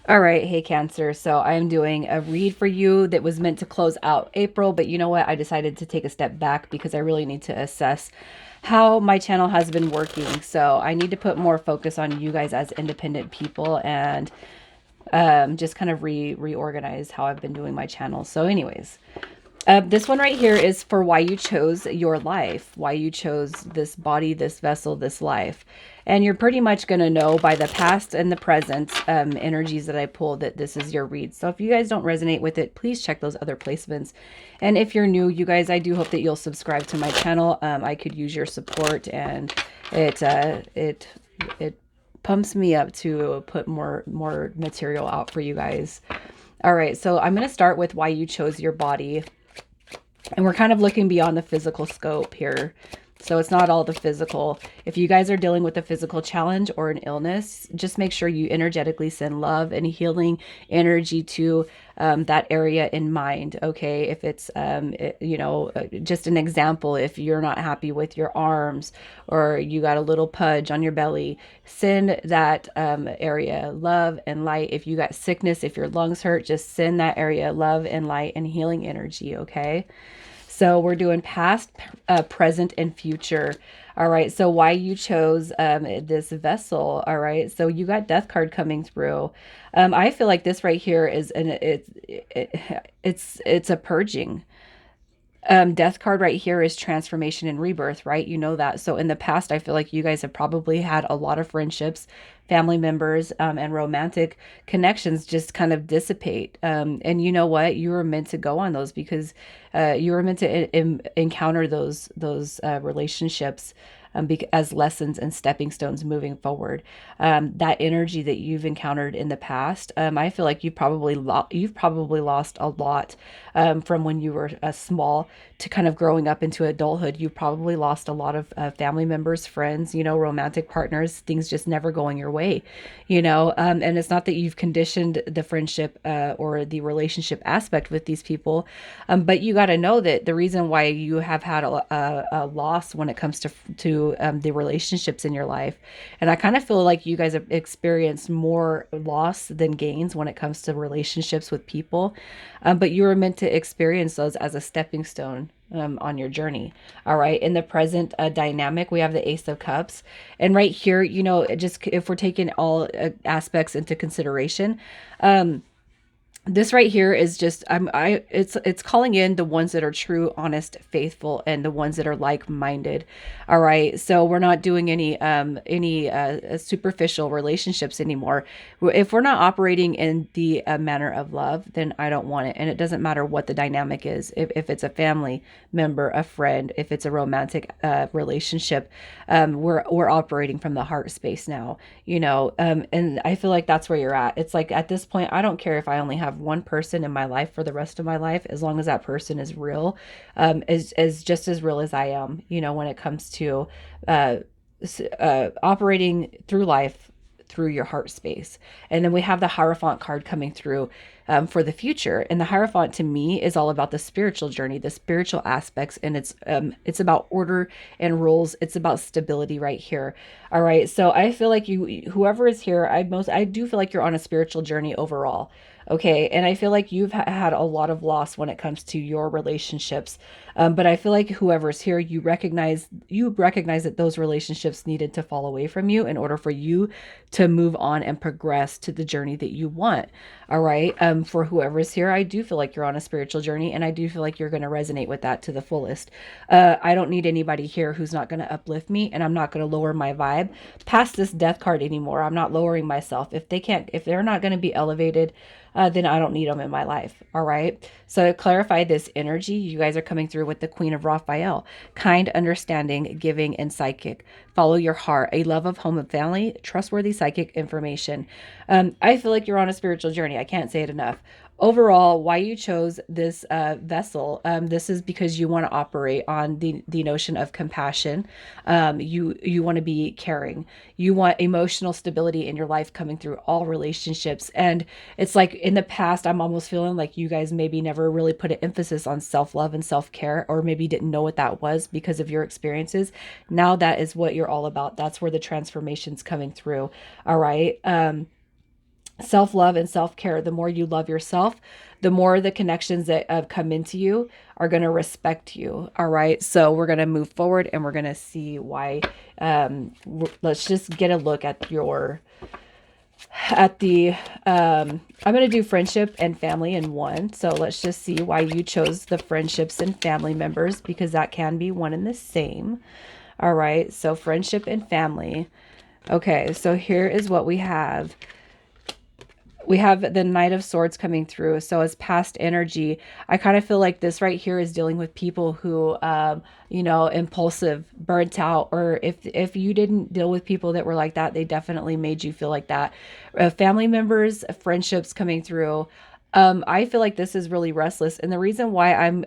All right, hey Cancer. So I'm doing a read for you that was meant to close out April, but you know what? I decided to take a step back because I really need to assess how my channel has been working. So I need to put more focus on you guys as independent people and just kind of reorganize how I've been doing my channel. So, anyways, this one right here is for why you chose your life, why you chose this body, this vessel, this life. And you're pretty much going to know by the past and the present energies that I pulled that this is your read. So if you guys don't resonate with it, please check those other placements. And if you're new, you guys, I do hope that you'll subscribe to my channel. I could use your support, and it pumps me up to put more material out for you guys. All right, so I'm going to start with why you chose your body. And we're kind of looking beyond the physical scope here. So it's not all the physical. If you guys are dealing with a physical challenge or an illness, just make sure you energetically send love and healing energy to that area in mind. Okay. If it's, just an example, if you're not happy with your arms or you got a little pudge on your belly, send that area love and light. If you got sickness, if your lungs hurt, just send that area love and light and healing energy. Okay. So we're doing past, present, and future. All right. So why you chose this vessel? All right. So you got death card coming through. I feel like this right here is it's a purging. Death card right here is transformation and rebirth, right? You know that. So in the past, I feel like you guys have probably had a lot of friendships, family members, and romantic connections just kind of dissipate. And you know what? You were meant to go on those because you were meant to encounter those relationships as lessons and stepping stones moving forward. That energy that you've encountered in the past, I feel like you've probably lost a lot from when you were small to kind of growing up into adulthood. You've probably lost a lot of family members, friends, romantic partners, things just never going your way, and it's not that you've conditioned the friendship or the relationship aspect with these people, but you got to know that the reason why you have had a loss when it comes to the relationships in your life, and I kind of feel like you guys have experienced more loss than gains when it comes to relationships with people, but you were meant to experience those as a stepping stone on your journey. All right. In the present dynamic, we have the Ace of Cups. And right here, just if we're taking all aspects into consideration, this right here is just it's calling in the ones that are true, honest, faithful, and the ones that are like-minded. All right, so we're not doing any superficial relationships anymore. If we're not operating in the manner of love, then I don't want it. And it doesn't matter what the dynamic is. If it's a family member, a friend, if it's a romantic relationship, we're operating from the heart space now, and I feel like that's where you're at. It's like at this point, I don't care if I only have one person in my life for the rest of my life, as long as that person is real, is just as real as I am, when it comes to uh, operating through life through your heart space. And then we have the Hierophant card coming through for the future. And the Hierophant to me is all about the spiritual journey, the spiritual aspects, and it's about order and rules. It's about stability right here. All right. So I feel like whoever is here, I do feel like you're on a spiritual journey overall. Okay. And I feel like you've had a lot of loss when it comes to your relationships. But I feel like whoever's here, you recognize that those relationships needed to fall away from you in order for you to move on and progress to the journey that you want. All right. For whoever's here, I do feel like you're on a spiritual journey, and I do feel like you're going to resonate with that to the fullest. I don't need anybody here who's not going to uplift me, and I'm not going to lower my vibe past this death card anymore. I'm not lowering myself. If they're not going to be elevated, then I don't need them in my life. All right. So to clarify this energy, you guys are coming through with the Queen of Raphael: kind, understanding, giving, and psychic. Follow your heart, a love of home and family, trustworthy psychic information. I feel like you're on a spiritual journey. I can't say it enough. Overall, why you chose this vessel, this is because you want to operate on the notion of compassion. You want to be caring. You want emotional stability in your life coming through all relationships. And it's like in the past, I'm almost feeling like you guys maybe never really put an emphasis on self-love and self-care, or maybe didn't know what that was because of your experiences. Now that is what you're all about. That's where the transformation's coming through. All right. self-love and self-care. The more you love yourself, the more the connections that have come into you are going to respect you. All right, so we're going to move forward and we're going to see why. Let's just get a look at your at the I'm going to do friendship and family in one. So let's just see why you chose the friendships and family members, because that can be one and the same. All right, so friendship and family. Okay, so here is what we have. We have the Knight of Swords coming through. So as past energy, I kind of feel like this right here is dealing with people who, impulsive, burnt out, or if you didn't deal with people that were like that, they definitely made you feel like that. Family members, friendships coming through. I feel like this is really restless, and the reason why I'm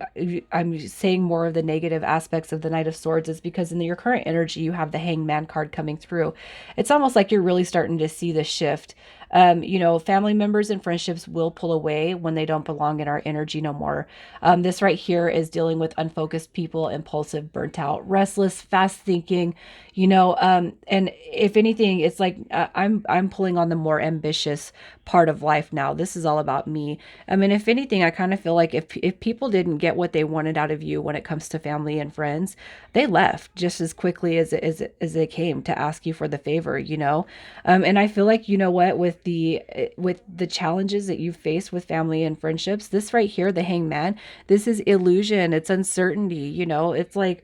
saying more of the negative aspects of the Knight of Swords is because in your current energy, you have the Hangman card coming through. It's almost like you're really starting to see the shift. Family members and friendships will pull away when they don't belong in our energy no more. This right here is dealing with unfocused people, impulsive, burnt out, restless, fast thinking, and if anything, it's like I'm pulling on the more ambitious part of life now. This is all about me. I mean, if anything, I kind of feel like if people didn't get what they wanted out of you when it comes to family and friends, they left just as quickly as they came to ask you for the favor. And I feel like, you know what, with the challenges that you face with family and friendships, this right here, the Hangman, this is illusion, it's uncertainty. It's like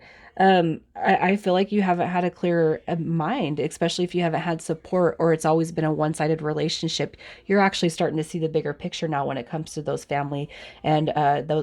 I feel like you haven't had a clear mind, especially if you haven't had support or it's always been a one-sided relationship. You're actually starting to see the bigger picture now when it comes to those family and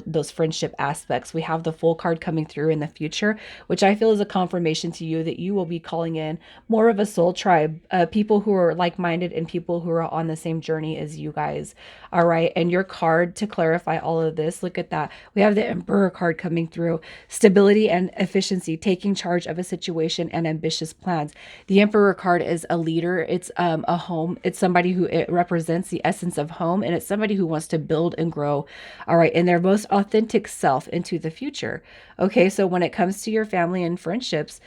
those friendship aspects. We have the Full card coming through in the future, which I feel is a confirmation to you that you will be calling in more of a soul tribe, people who are like-minded and people who are on the same journey as you guys. All right, and your card to clarify all of this, look at that. We have the Emperor card coming through. Stability and efficiency, taking charge of a situation and ambitious plans. The Emperor card is a leader. It's a home. It's somebody who it represents the essence of home, and it's somebody who wants to build and grow. All right, and their most authentic self into the future. Okay, so when it comes to your family and friendships,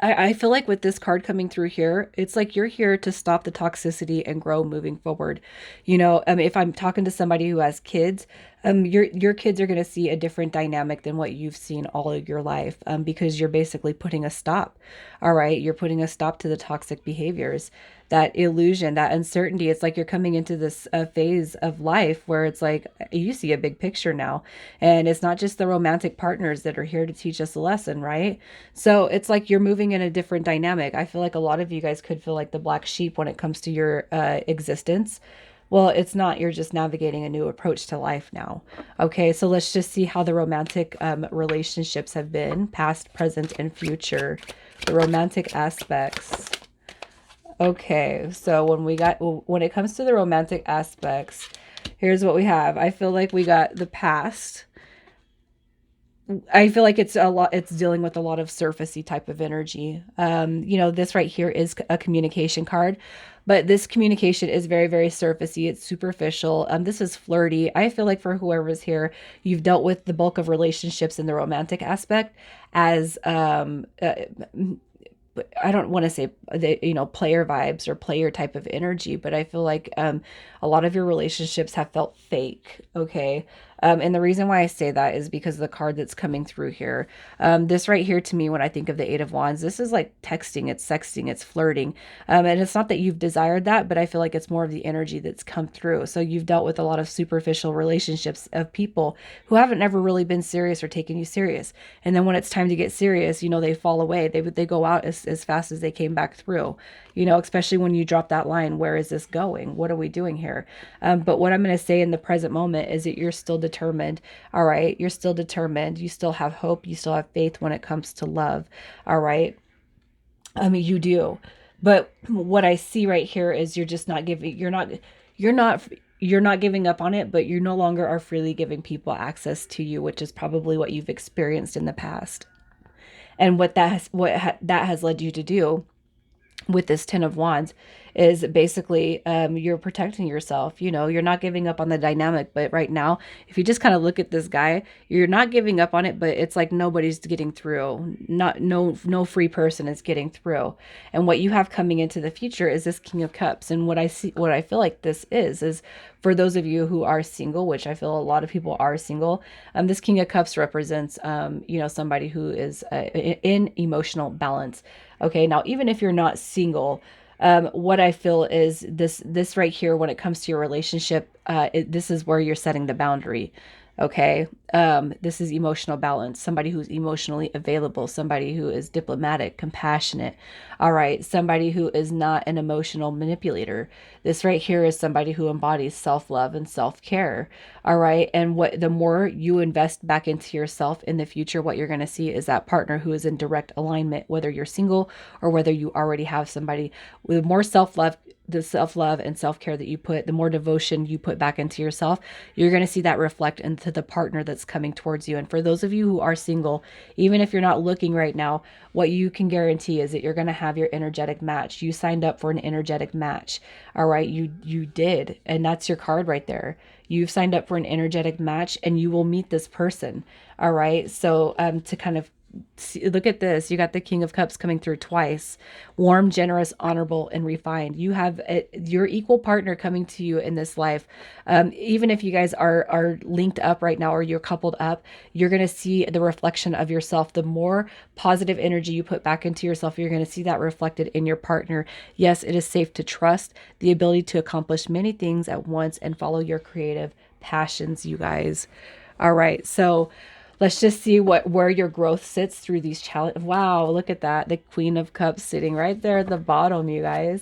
I feel like with this card coming through here, it's like you're here to stop the toxicity and grow moving forward. If I'm talking to somebody who has kids, your kids are going to see a different dynamic than what you've seen all of your life, because you're basically putting a stop. All right, you're putting a stop to the toxic behaviors, that illusion, that uncertainty. It's like you're coming into this phase of life where it's like you see a big picture now, and it's not just the romantic partners that are here to teach us a lesson, right? So it's like you're moving in a different dynamic. I feel like a lot of you guys could feel like the black sheep when it comes to your existence. Well, it's not. You're just navigating a new approach to life now. Okay, so let's just see how the romantic relationships have been, past, present, and future. The romantic aspects. Okay, so when it comes to the romantic aspects, here's what we have. I feel like we got the past. I feel like it's dealing with a lot of surfacey type of energy. This right here is a communication card, but this communication is very, very surfacey. It's superficial. This is flirty. I feel like for whoever's here, you've dealt with the bulk of relationships in the romantic aspect as I don't want to say player vibes or player type of energy, but I feel like a lot of your relationships have felt fake. Okay. And the reason why I say that is because of the card that's coming through here. This right here, to me, when I think of the Eight of Wands, this is like texting, it's sexting, it's flirting. And it's not that you've desired that, but I feel like it's more of the energy that's come through. So you've dealt with a lot of superficial relationships of people who haven't ever really been serious or taken you serious. And then when it's time to get serious, they fall away. They go out as fast as they came back through, especially when you drop that line, where is this going? What are we doing here? But what I'm going to say in the present moment is that you're still determined. All right. You're still determined. You still have hope. You still have faith when it comes to love. All right. I mean, you do. But what I see right here is you're just not giving, you're not, you're not giving up on it, but you no longer are freely giving people access to you, which is probably what you've experienced in the past. And that has led you to do with this Ten of Wands is basically you're protecting yourself. You know, you're not giving up on the dynamic. But right now, if you just kind of look at this guy, you're not giving up on it, but it's like nobody's getting through. Not no free person is getting through. And what you have coming into the future is this King of Cups. And what I feel like this is for those of you who are single, which I feel a lot of people are single, this King of Cups represents, you know, somebody who is in emotional balance. Okay, now even if you're not single, what I feel is this right here, when it comes to your relationship, this is where you're setting the boundary. Okay. This is emotional balance. Somebody who's emotionally available, somebody who is diplomatic, compassionate. All right. Somebody who is not an emotional manipulator. This right here is somebody who embodies self-love and self-care. All right. And what the more you invest back into yourself in the future, what you're going to see is that partner who is in direct alignment, whether you're single or whether you already have somebody with more self-love, the self-love and self-care that you put, the more devotion you put back into yourself, you're going to see that reflect into the partner that's coming towards you. And for those of you who are single, even if you're not looking right now, what you can guarantee is that you're going to have your energetic match. You signed up for an energetic match. All right, you did, and that's your card right there. You've signed up for an energetic match and you will meet this person. All right, so to kind of look at this, you got the King of Cups coming through twice. Warm, generous, honorable, and refined. You have your equal partner coming to you in this life. Even if you guys are linked up right now or you're coupled up, you're going to see the reflection of yourself. The more positive energy you put back into yourself, you're going to see that reflected in your partner. Yes, it is safe to trust the ability to accomplish many things at once and follow your creative passions, you guys. All right, so let's just see where your growth sits through these challenges. Wow, look at that. The Queen of Cups sitting right there at the bottom, you guys.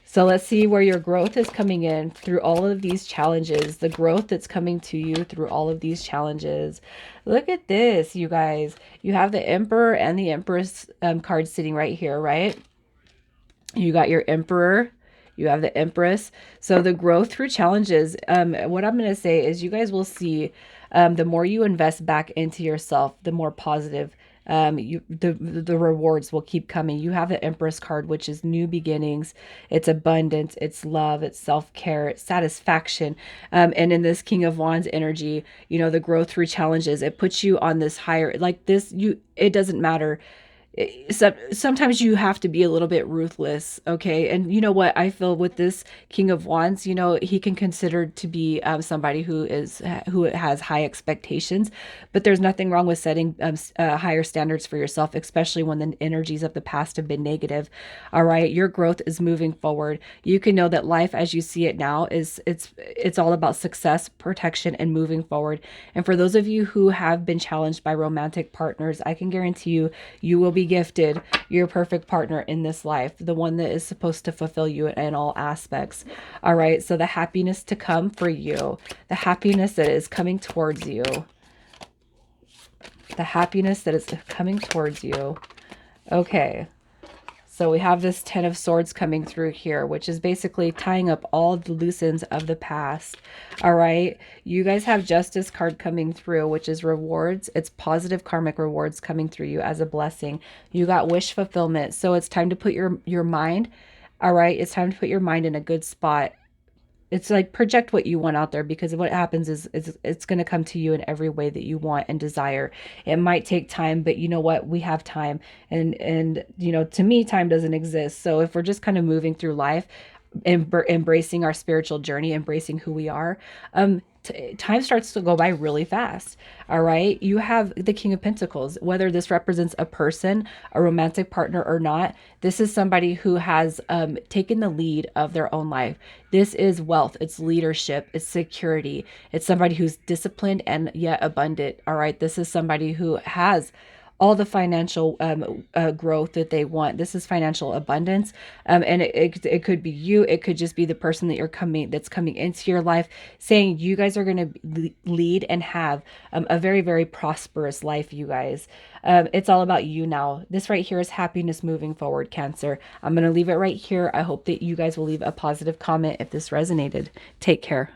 So let's see where your growth is coming in through all of these challenges. The growth that's coming to you through all of these challenges. Look at this, you guys. You have the Emperor and the Empress cards sitting right here, right? You got your Emperor. You have the Empress. So the growth through challenges, what I'm going to say is you guys will see the more you invest back into yourself, the more positive the rewards will keep coming. You have the Empress card, which is new beginnings. It's abundance. It's love. It's self-care. It's satisfaction. And in this King of Wands energy, you know, the growth through challenges, it puts you on this higher, like this, it doesn't matter. Sometimes you have to be a little bit ruthless, okay? And you know what I feel with this King of Wands, you know, he can consider to be somebody who has high expectations, but there's nothing wrong with setting higher standards for yourself, especially when the energies of the past have been negative. All right, your growth is moving forward. You can know that life as you see it now is it's all about success, protection, and moving forward. And for those of you who have been challenged by romantic partners, I can guarantee you will be gifted your perfect partner in this life, the one that is supposed to fulfill you in all aspects. All right, so the happiness to come for you, the happiness that is coming towards you, the happiness that is coming towards you. Okay. So we have this Ten of Swords coming through here, which is basically tying up all the loose ends of the past. All right. You guys have Justice card coming through, which is rewards. It's positive karmic rewards coming through you as a blessing. You got wish fulfillment. So it's time to put your mind. All right. It's time to put your mind in a good spot. It's like project what you want out there, because what happens is it's going to come to you in every way that you want and desire. It might take time, but you know what? We have time. And you know, to me, time doesn't exist. So if we're just kind of moving through life, embracing our spiritual journey, embracing who we are, time starts to go by really fast. All right. You have the King of Pentacles, whether this represents a person, a romantic partner or not. This is somebody who has taken the lead of their own life. This is wealth. It's leadership. It's security. It's somebody who's disciplined and yet abundant. All right. This is somebody who has all the financial growth that they want. This is financial abundance. And it could be you. It could just be the person that's coming into your life, saying you guys are going to lead and have a very, very prosperous life, you guys. It's all about you now. This right here is happiness moving forward, Cancer. I'm going to leave it right here. I hope that you guys will leave a positive comment if this resonated. Take care.